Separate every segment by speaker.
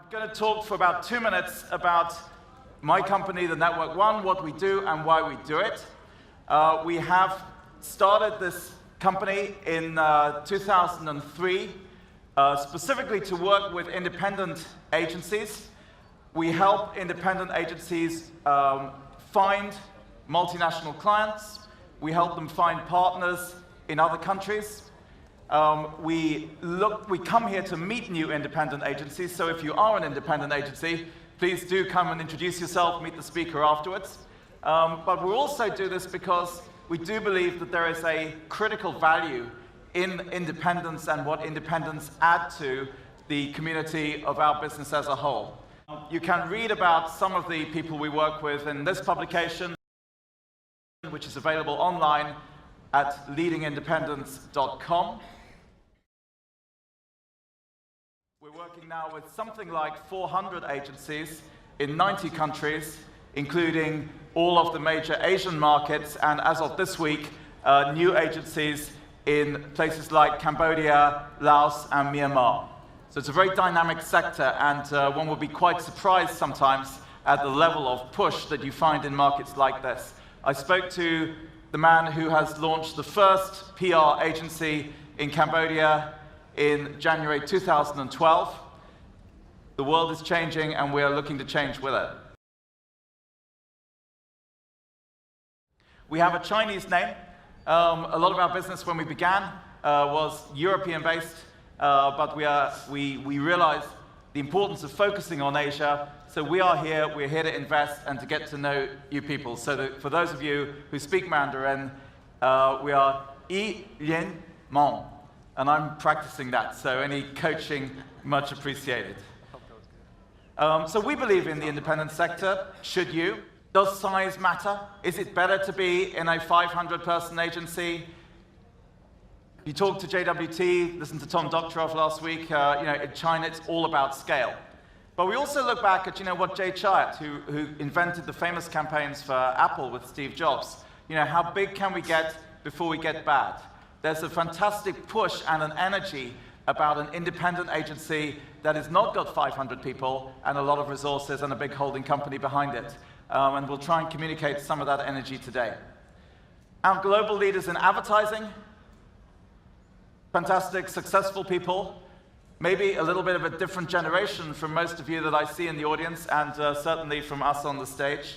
Speaker 1: I'm going to talk for about 2 minutes about my company, The Network One, what we do and why we do it. We have started this company in 2003, specifically to work with independent agencies. We help independent agencies find multinational clients. We help them find partners in other countries. We come here to meet new independent agencies, so if you are an independent agency, please do come and introduce yourself, meet the speaker afterwards. But we also do this because we do believe that there is a critical value in independence and what independence add to the community of our business as a whole. You can read about some of the people we work with in this publication, which is available online at leadingindependence.com. We're working now with something like 400 agencies in 90 countries, including all of the major Asian markets, and as of this week, new agencies in places like Cambodia, Laos, and Myanmar. So it's a very dynamic sector, and one will be quite surprised sometimes at the level of push that you find in markets like this. I spoke to the man who has launched the first PR agency in Cambodia in January 2012. The world is changing, and we are looking to change with it. We have a Chinese name. A lot of our business when we began was European-based, but we realized the importance of focusing on Asia. So we're here to invest and to get to know you people. So that for those of you who speak Mandarin, we are Yi Lin Mong, and I'm practicing that, so any coaching, much appreciated. So we believe in the independent sector. Should you? Does size matter? Is it better to be in a 500-person agency? You talk to JWT, listen to Tom Doctorow last week, in China it's all about scale. But we also look back at what Jay Chiat, who invented the famous campaigns for Apple with Steve Jobs, how big can we get before we get bad? There's a fantastic push and an energy about an independent agency that has not got 500 people and a lot of resources and a big holding company behind it. And we'll try and communicate some of that energy today. Our global leaders in advertising, fantastic, successful people, maybe a little bit of a different generation from most of you that I see in the audience, and certainly from us on the stage.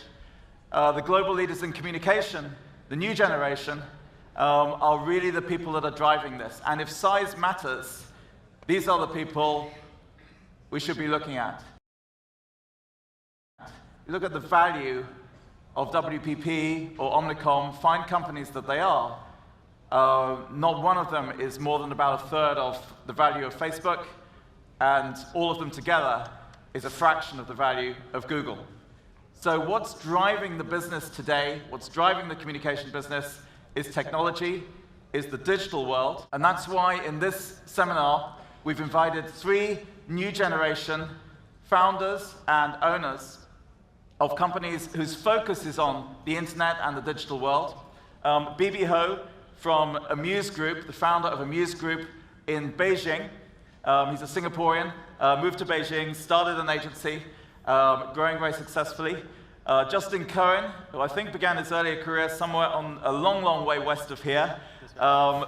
Speaker 1: The global leaders in communication, the new generation, are really the people that are driving this. And if size matters, these are the people we should be looking at. You look at the value of WPP or Omnicom, fine companies that they are, not one of them is more than about a third of the value of Facebook, and all of them together is a fraction of the value of Google. So what's driving the business today, what's driving the communication business, is technology, is the digital world, and that's why in this seminar we've invited 3 new generation founders and owners of companies whose focus is on the internet and the digital world. BB Ho from Amuse Group, the founder of Amuse Group in Beijing. He's a Singaporean, moved to Beijing, started an agency, growing very successfully. Justin Cohen, who I think began his earlier career somewhere on a long, long way west of here,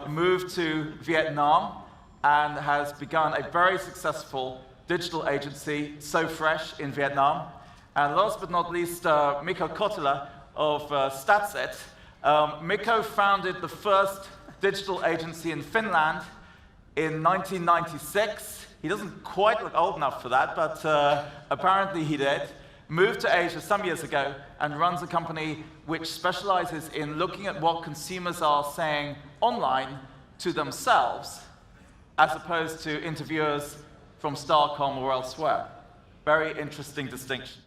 Speaker 1: moved to Vietnam and has begun a very successful digital agency, So Fresh, in Vietnam. And last but not least, Mikko Kotila of Statsit. Mikko founded the first digital agency in Finland in 1996. He doesn't quite look old enough for that, but apparently he did. Moved to Asia some years ago and runs a company which specializes in looking at what consumers are saying online to themselves, as opposed to interviewers from Starcom or elsewhere. Very interesting distinction.